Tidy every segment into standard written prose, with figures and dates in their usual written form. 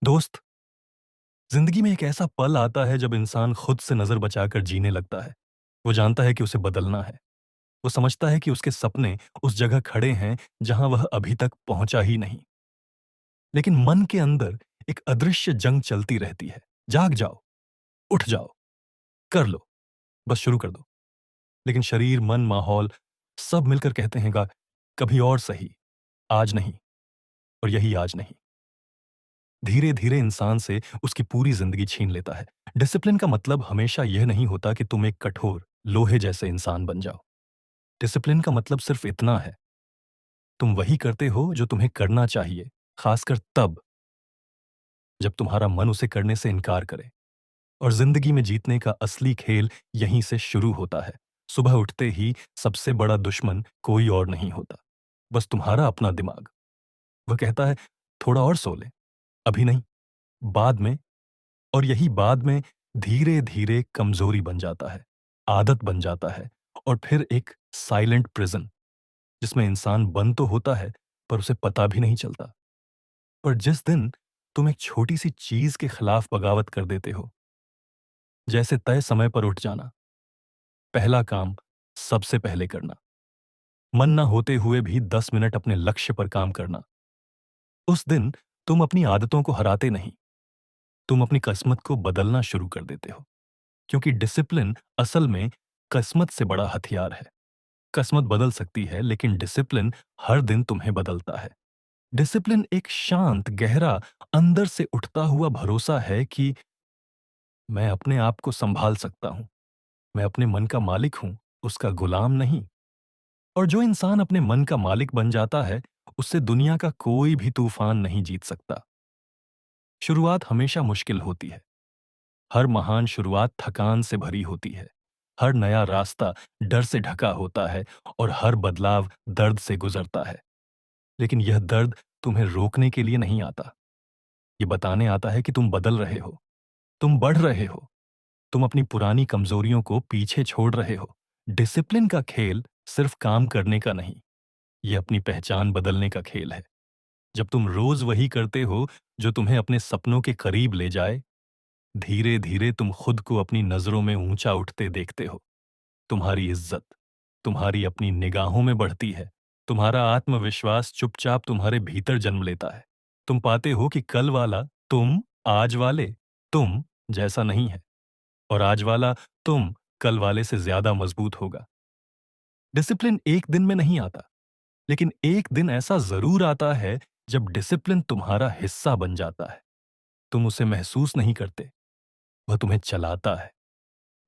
दोस्त, जिंदगी में एक ऐसा पल आता है जब इंसान खुद से नजर बचाकर जीने लगता है। वो जानता है कि उसे बदलना है। वो समझता है कि उसके सपने उस जगह खड़े हैं जहां वह अभी तक पहुंचा ही नहीं। लेकिन मन के अंदर एक अदृश्य जंग चलती रहती है। जाग जाओ, उठ जाओ, कर लो, बस शुरू कर दो। लेकिन शरीर, मन, माहौल सब मिलकर कहते हैं गा, कभी और सही, आज नहीं। और यही आज नहीं धीरे धीरे इंसान से उसकी पूरी जिंदगी छीन लेता है। डिसिप्लिन का मतलब हमेशा यह नहीं होता कि तुम एक कठोर लोहे जैसे इंसान बन जाओ। डिसिप्लिन का मतलब सिर्फ इतना है, तुम वही करते हो जो तुम्हें करना चाहिए, खासकर तब जब तुम्हारा मन उसे करने से इनकार करे। और जिंदगी में जीतने का असली खेल यहीं से शुरू होता है। सुबह उठते ही सबसे बड़ा दुश्मन कोई और नहीं होता, बस तुम्हारा अपना दिमाग। वह कहता है, थोड़ा और सो ले, अभी नहीं, बाद में। और यही बाद में धीरे धीरे कमजोरी बन जाता है, आदत बन जाता है, और फिर एक साइलेंट प्रिजन जिसमें इंसान बंद तो होता है पर उसे पता भी नहीं चलता। पर जिस दिन तुम एक छोटी सी चीज के खिलाफ बगावत कर देते हो, जैसे तय समय पर उठ जाना, पहला काम सबसे पहले करना, मन ना होते हुए भी 10 मिनट अपने लक्ष्य पर काम करना, उस दिन तुम अपनी आदतों को हराते नहीं, तुम अपनी किस्मत को बदलना शुरू कर देते हो। क्योंकि डिसिप्लिन असल में किस्मत से बड़ा हथियार है। किस्मत बदल सकती है लेकिन डिसिप्लिन हर दिन तुम्हें बदलता है। डिसिप्लिन एक शांत, गहरा, अंदर से उठता हुआ भरोसा है कि मैं अपने आप को संभाल सकता हूं, मैं अपने मन का मालिक हूं, उसका गुलाम नहीं। और जो इंसान अपने मन का मालिक बन जाता है, उससे दुनिया का कोई भी तूफान नहीं जीत सकता। शुरुआत हमेशा मुश्किल होती है। हर महान शुरुआत थकान से भरी होती है। हर नया रास्ता डर से ढका होता है, और हर बदलाव दर्द से गुजरता है। लेकिन यह दर्द तुम्हें रोकने के लिए नहीं आता। ये बताने आता है कि तुम बदल रहे हो, तुम बढ़ रहे हो, तुम अपनी पुरानी कमजोरियों को पीछे छोड़ रहे हो। डिसिप्लिन का खेल सिर्फ काम करने का नहीं, यह अपनी पहचान बदलने का खेल है। जब तुम रोज वही करते हो जो तुम्हें अपने सपनों के करीब ले जाए, धीरे धीरे तुम खुद को अपनी नजरों में ऊंचा उठते देखते हो। तुम्हारी इज्जत तुम्हारी अपनी निगाहों में बढ़ती है। तुम्हारा आत्मविश्वास चुपचाप तुम्हारे भीतर जन्म लेता है। तुम पाते हो कि कल वाला तुम, आज वाले तुम जैसा नहीं है, और आज वाला तुम कल वाले से ज्यादा मजबूत होगा। डिसिप्लिन एक दिन में नहीं आता, लेकिन एक दिन ऐसा जरूर आता है जब डिसिप्लिन तुम्हारा हिस्सा बन जाता है। तुम उसे महसूस नहीं करते, वह तुम्हें चलाता है।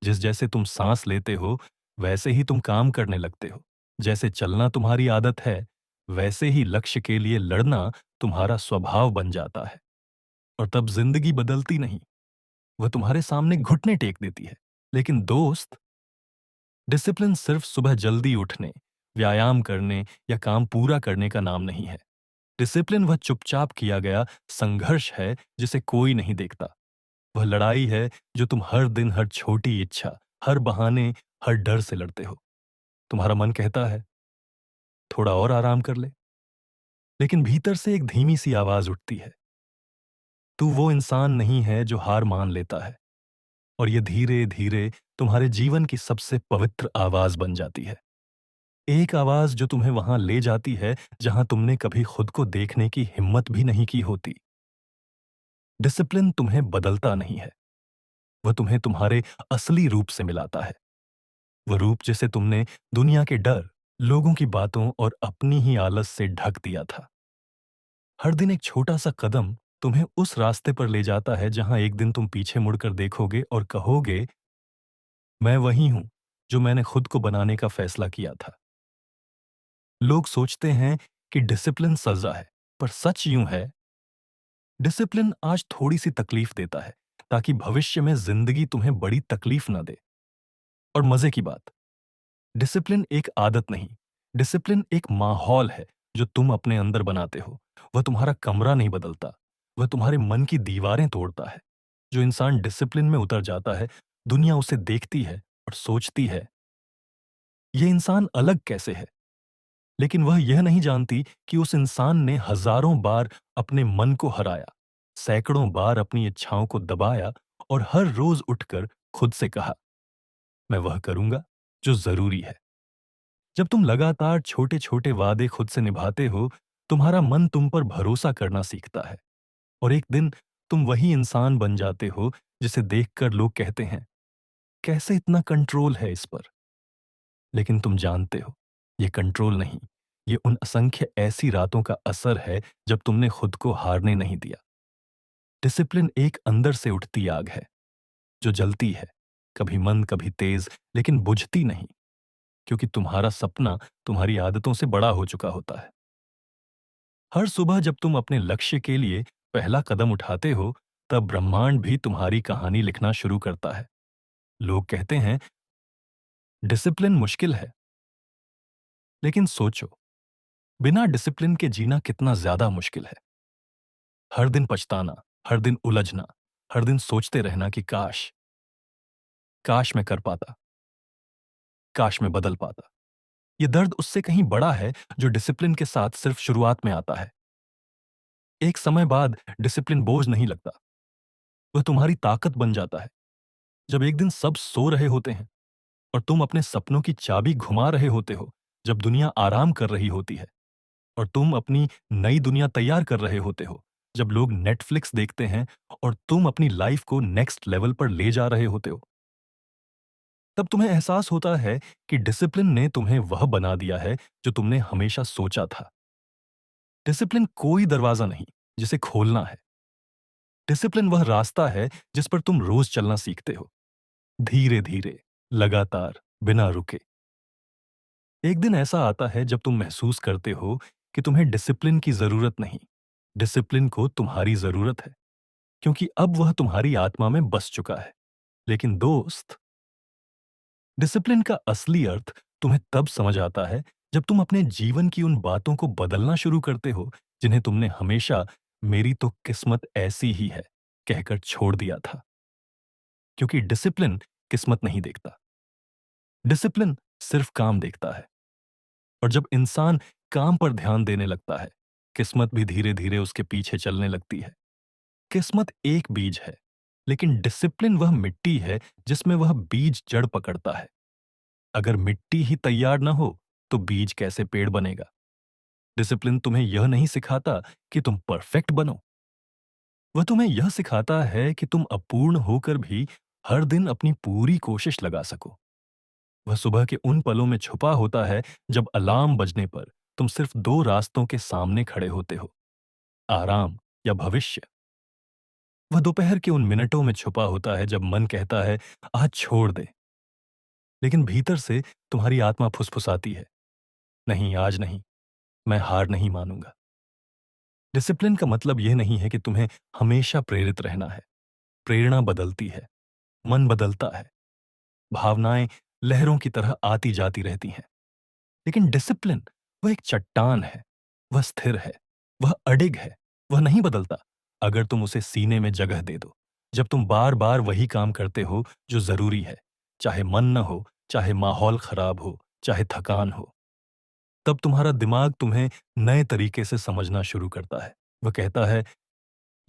जिस जैसे तुम सांस लेते हो, वैसे ही तुम काम करने लगते हो। जैसे चलना तुम्हारी आदत है, वैसे ही लक्ष्य के लिए लड़ना तुम्हारा स्वभाव बन जाता है। और तब जिंदगी बदलती नहीं, वह तुम्हारे सामने घुटने टेक देती है। लेकिन दोस्त, डिसिप्लिन सिर्फ सुबह जल्दी उठने, व्यायाम करने या काम पूरा करने का नाम नहीं है। डिसिप्लिन वह चुपचाप किया गया संघर्ष है जिसे कोई नहीं देखता। वह लड़ाई है जो तुम हर दिन, हर छोटी इच्छा, हर बहाने, हर डर से लड़ते हो। तुम्हारा मन कहता है, थोड़ा और आराम कर ले, लेकिन भीतर से एक धीमी सी आवाज उठती है, तू वो इंसान नहीं है जो हार मान लेता है। और ये धीरे धीरे तुम्हारे जीवन की सबसे पवित्र आवाज बन जाती है। एक आवाज जो तुम्हें वहां ले जाती है जहां तुमने कभी खुद को देखने की हिम्मत भी नहीं की होती। डिसिप्लिन तुम्हें बदलता नहीं है, वह तुम्हें तुम्हारे असली रूप से मिलाता है। वह रूप जिसे तुमने दुनिया के डर, लोगों की बातों और अपनी ही आलस से ढक दिया था। हर दिन एक छोटा सा कदम तुम्हें उस रास्ते पर ले जाता है जहां एक दिन तुम पीछे मुड़कर देखोगे और कहोगे, मैं वही हूं जो मैंने खुद को बनाने का फैसला किया था। लोग सोचते हैं कि डिसिप्लिन सजा है, पर सच यूं है, डिसिप्लिन आज थोड़ी सी तकलीफ देता है ताकि भविष्य में जिंदगी तुम्हें बड़ी तकलीफ ना दे। और मजे की बात, डिसिप्लिन एक आदत नहीं, डिसिप्लिन एक माहौल है जो तुम अपने अंदर बनाते हो। वह तुम्हारा कमरा नहीं बदलता, वह तुम्हारे मन की दीवारें तोड़ता है। जो इंसान डिसिप्लिन में उतर जाता है, दुनिया उसे देखती है और सोचती है, यह इंसान अलग कैसे है। लेकिन वह यह नहीं जानती कि उस इंसान ने हजारों बार अपने मन को हराया, सैकड़ों बार अपनी इच्छाओं को दबाया और हर रोज उठकर खुद से कहा, मैं वह करूंगा जो जरूरी है। जब तुम लगातार छोटे-छोटे वादे खुद से निभाते हो, तुम्हारा मन तुम पर भरोसा करना सीखता है और एक दिन तुम वही इंसान बन जाते हो जिसे देखकर लोग कहते हैं, कैसे इतना कंट्रोल है इस पर? लेकिन तुम जानते हो, ये कंट्रोल नहीं, ये उन असंख्य ऐसी रातों का असर है जब तुमने खुद को हारने नहीं दिया। डिसिप्लिन एक अंदर से उठती आग है, जो जलती है, कभी मंद, कभी तेज, लेकिन बुझती नहीं, क्योंकि तुम्हारा सपना तुम्हारी आदतों से बड़ा हो चुका होता है। हर सुबह जब तुम अपने लक्ष्य के लिए पहला कदम उठाते हो, तब ब्रह्मांड भी तुम्हारी कहानी लिखना शुरू करता है। लोग कहते हैं, डिसिप्लिन मुश्किल है, लेकिन सोचो, बिना डिसिप्लिन के जीना कितना ज्यादा मुश्किल है। हर दिन पछताना, हर दिन उलझना, हर दिन सोचते रहना कि काश, काश मैं कर पाता, काश मैं बदल पाता। ये दर्द उससे कहीं बड़ा है जो डिसिप्लिन के साथ सिर्फ शुरुआत में आता है। एक समय बाद डिसिप्लिन बोझ नहीं लगता, वह तुम्हारी ताकत बन जाता है। जब एक दिन सब सो रहे होते हैं और तुम अपने सपनों की चाबी घुमा रहे होते हो, जब दुनिया आराम कर रही होती है और तुम अपनी नई दुनिया तैयार कर रहे होते हो, जब लोग नेटफ्लिक्स देखते हैं और तुम अपनी लाइफ को नेक्स्ट लेवल पर ले जा रहे होते हो, तब तुम्हें एहसास होता है कि डिसिप्लिन ने तुम्हें वह बना दिया है जो तुमने हमेशा सोचा था। डिसिप्लिन कोई दरवाजा नहीं जिसे खोलना है। डिसिप्लिन वह रास्ता है जिस पर तुम रोज चलना सीखते हो, धीरे धीरे, लगातार, बिना रुके। एक दिन ऐसा आता है जब तुम महसूस करते हो कि तुम्हें डिसिप्लिन की जरूरत नहीं, डिसिप्लिन को तुम्हारी जरूरत है, क्योंकि अब वह तुम्हारी आत्मा में बस चुका है। लेकिन दोस्त, डिसिप्लिन का असली अर्थ तुम्हें तब समझ आता है जब तुम अपने जीवन की उन बातों को बदलना शुरू करते हो जिन्हें तुमने हमेशा मेरी तो किस्मत ऐसी ही है कहकर छोड़ दिया था। क्योंकि डिसिप्लिन किस्मत नहीं देखता, डिसिप्लिन सिर्फ काम देखता है। और जब इंसान काम पर ध्यान देने लगता है, किस्मत भी धीरे धीरे उसके पीछे चलने लगती है। किस्मत एक बीज है, लेकिन डिसिप्लिन वह मिट्टी है जिसमें वह बीज जड़ पकड़ता है। अगर मिट्टी ही तैयार ना हो तो बीज कैसे पेड़ बनेगा? डिसिप्लिन तुम्हें यह नहीं सिखाता कि तुम परफेक्ट बनो, वह तुम्हें यह सिखाता है कि तुम अपूर्ण होकर भी हर दिन अपनी पूरी कोशिश लगा सको। वह सुबह के उन पलों में छुपा होता है जब अलार्म बजने पर तुम सिर्फ दो रास्तों के सामने खड़े होते हो, आराम या भविष्य। वह दोपहर के उन मिनटों में छुपा होता है जब मन कहता है, आज छोड़ दे, लेकिन भीतर से तुम्हारी आत्मा फुसफुसाती है, नहीं, आज नहीं, मैं हार नहीं मानूंगा। डिसिप्लिन का मतलब यह नहीं है कि तुम्हें हमेशा प्रेरित रहना है। प्रेरणा बदलती है, मन बदलता है, भावनाएं लहरों की तरह आती जाती रहती हैं। लेकिन डिसिप्लिन वह एक चट्टान है, वह स्थिर है, वह अडिग है, वह नहीं बदलता अगर तुम उसे सीने में जगह दे दो। जब तुम बार बार वही काम करते हो जो जरूरी है, चाहे मन न हो, चाहे माहौल खराब हो, चाहे थकान हो, तब तुम्हारा दिमाग तुम्हें नए तरीके से समझना शुरू करता है। वह कहता है,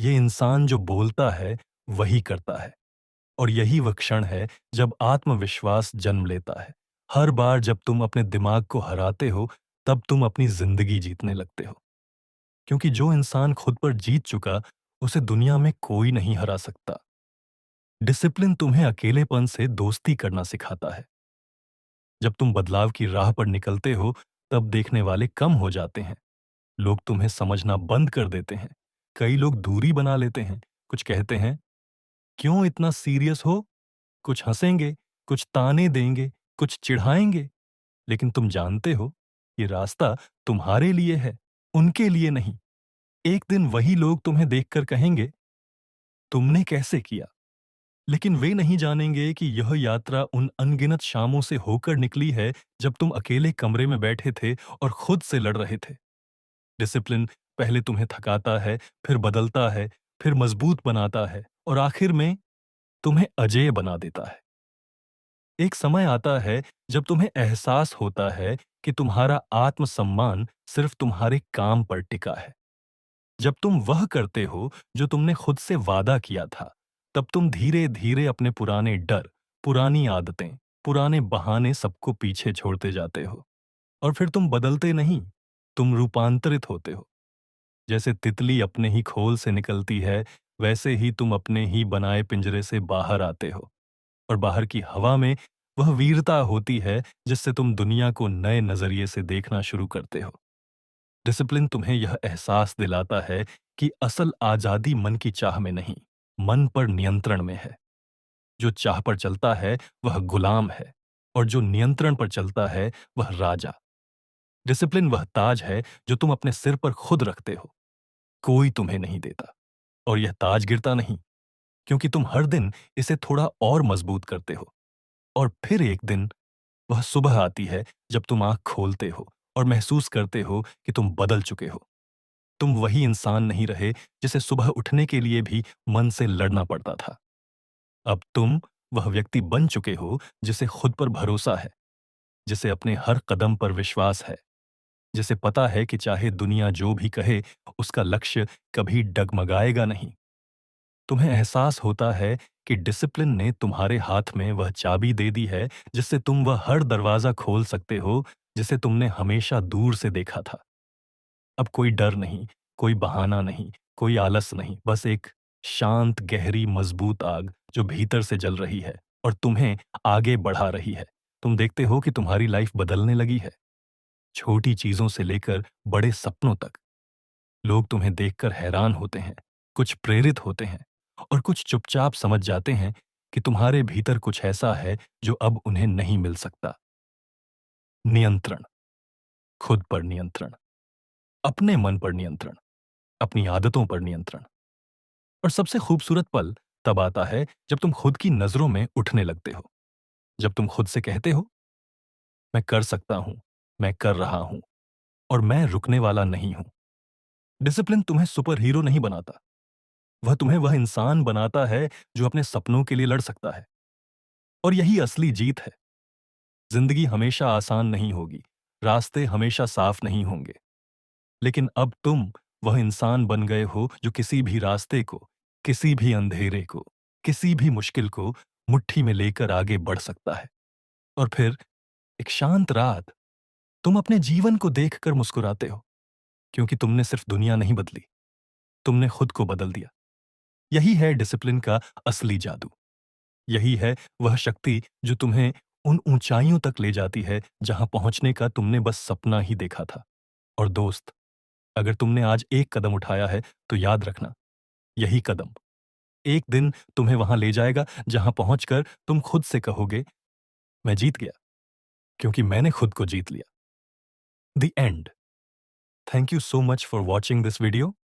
ये इंसान जो बोलता है वही करता है। और यही वह क्षण है जब आत्मविश्वास जन्म लेता है। हर बार जब तुम अपने दिमाग को हराते हो, तब तुम अपनी जिंदगी जीतने लगते हो। क्योंकि जो इंसान खुद पर जीत चुका, उसे दुनिया में कोई नहीं हरा सकता। डिसिप्लिन तुम्हें अकेलेपन से दोस्ती करना सिखाता है। जब तुम बदलाव की राह पर निकलते हो, तब देखने वाले कम हो जाते हैं। लोग तुम्हें समझना बंद कर देते हैं। कई लोग दूरी बना लेते हैं। कुछ कहते हैं, क्यों इतना सीरियस हो? कुछ हंसेंगे, कुछ ताने देंगे, कुछ चिढ़ाएंगे, लेकिन तुम जानते हो, ये रास्ता तुम्हारे लिए है, उनके लिए नहीं। एक दिन वही लोग तुम्हें देखकर कहेंगे, तुमने कैसे किया? लेकिन वे नहीं जानेंगे कि यह यात्रा उन अनगिनत शामों से होकर निकली है जब तुम अकेले कमरे में बैठे थे और खुद से लड़ रहे थे। डिसिप्लिन पहले तुम्हें थकाता है, फिर बदलता है, फिर मजबूत बनाता है और आखिर में तुम्हें अजेय बना देता है। एक समय आता है जब तुम्हें एहसास होता है कि तुम्हारा आत्मसम्मान सिर्फ तुम्हारे काम पर टिका है। जब तुम वह करते हो जो तुमने खुद से वादा किया था, तब तुम धीरे-धीरे अपने पुराने डर, पुरानी आदतें, पुराने बहाने सबको पीछे छोड़ते जाते हो। और फिर तुम बदलते नहीं, तुम रूपांतरित होते हो। जैसे तितली अपने ही खोल से निकलती है, वैसे ही तुम अपने ही बनाए पिंजरे से बाहर आते हो। और बाहर की हवा में वह वीरता होती है जिससे तुम दुनिया को नए नजरिए से देखना शुरू करते हो। डिसिप्लिन तुम्हें यह एहसास दिलाता है कि असल आजादी मन की चाह में नहीं, मन पर नियंत्रण में है। जो चाह पर चलता है वह गुलाम है, और जो नियंत्रण पर चलता है वह राजा। डिसिप्लिन वह ताज है जो तुम अपने सिर पर खुद रखते हो, कोई तुम्हें नहीं देता। और यह ताज गिरता नहीं, क्योंकि तुम हर दिन इसे थोड़ा और मजबूत करते हो। और फिर एक दिन वह सुबह आती है जब तुम आंख खोलते हो और महसूस करते हो कि तुम बदल चुके हो। तुम वही इंसान नहीं रहे जिसे सुबह उठने के लिए भी मन से लड़ना पड़ता था। अब तुम वह व्यक्ति बन चुके हो जिसे खुद पर भरोसा है, जिसे अपने हर कदम पर विश्वास है, जिसे पता है कि चाहे दुनिया जो भी कहे, उसका लक्ष्य कभी डगमगाएगा नहीं। तुम्हें एहसास होता है कि डिसिप्लिन ने तुम्हारे हाथ में वह चाबी दे दी है जिससे तुम वह हर दरवाजा खोल सकते हो जिसे तुमने हमेशा दूर से देखा था। अब कोई डर नहीं, कोई बहाना नहीं, कोई आलस नहीं, बस एक शांत, गहरी, मजबूत आग जो भीतर से जल रही है और तुम्हें आगे बढ़ा रही है। तुम देखते हो कि तुम्हारी लाइफ बदलने लगी है, छोटी चीजों से लेकर बड़े सपनों तक। लोग तुम्हें देखकर हैरान होते हैं, कुछ प्रेरित होते हैं, और कुछ चुपचाप समझ जाते हैं कि तुम्हारे भीतर कुछ ऐसा है जो अब उन्हें नहीं मिल सकता। नियंत्रण, खुद पर नियंत्रण, अपने मन पर नियंत्रण, अपनी आदतों पर नियंत्रण। और सबसे खूबसूरत पल तब आता है जब तुम खुद की नजरों में उठने लगते हो, जब तुम खुद से कहते हो, मैं कर सकता हूं, मैं कर रहा हूं, और मैं रुकने वाला नहीं हूं। डिसिप्लिन तुम्हें सुपर हीरो नहीं बनाता, वह तुम्हें वह इंसान बनाता है जो अपने सपनों के लिए लड़ सकता है। और यही असली जीत है। जिंदगी हमेशा आसान नहीं होगी, रास्ते हमेशा साफ नहीं होंगे, लेकिन अब तुम वह इंसान बन गए हो जो किसी भी रास्ते को, किसी भी अंधेरे को, किसी भी मुश्किल को मुट्ठी में लेकर आगे बढ़ सकता है। और फिर एक शांत रात तुम अपने जीवन को देखकर मुस्कुराते हो, क्योंकि तुमने सिर्फ दुनिया नहीं बदली, तुमने खुद को बदल दिया। यही है डिसिप्लिन का असली जादू। यही है वह शक्ति जो तुम्हें उन ऊंचाइयों तक ले जाती है जहां पहुंचने का तुमने बस सपना ही देखा था। और दोस्त, अगर तुमने आज एक कदम उठाया है, तो याद रखना, यही कदम एक दिन तुम्हें वहां ले जाएगा जहां पहुंचकर तुम खुद से कहोगे, मैं जीत गया, क्योंकि मैंने खुद को जीत लिया। The end. Thank you so much for watching this video.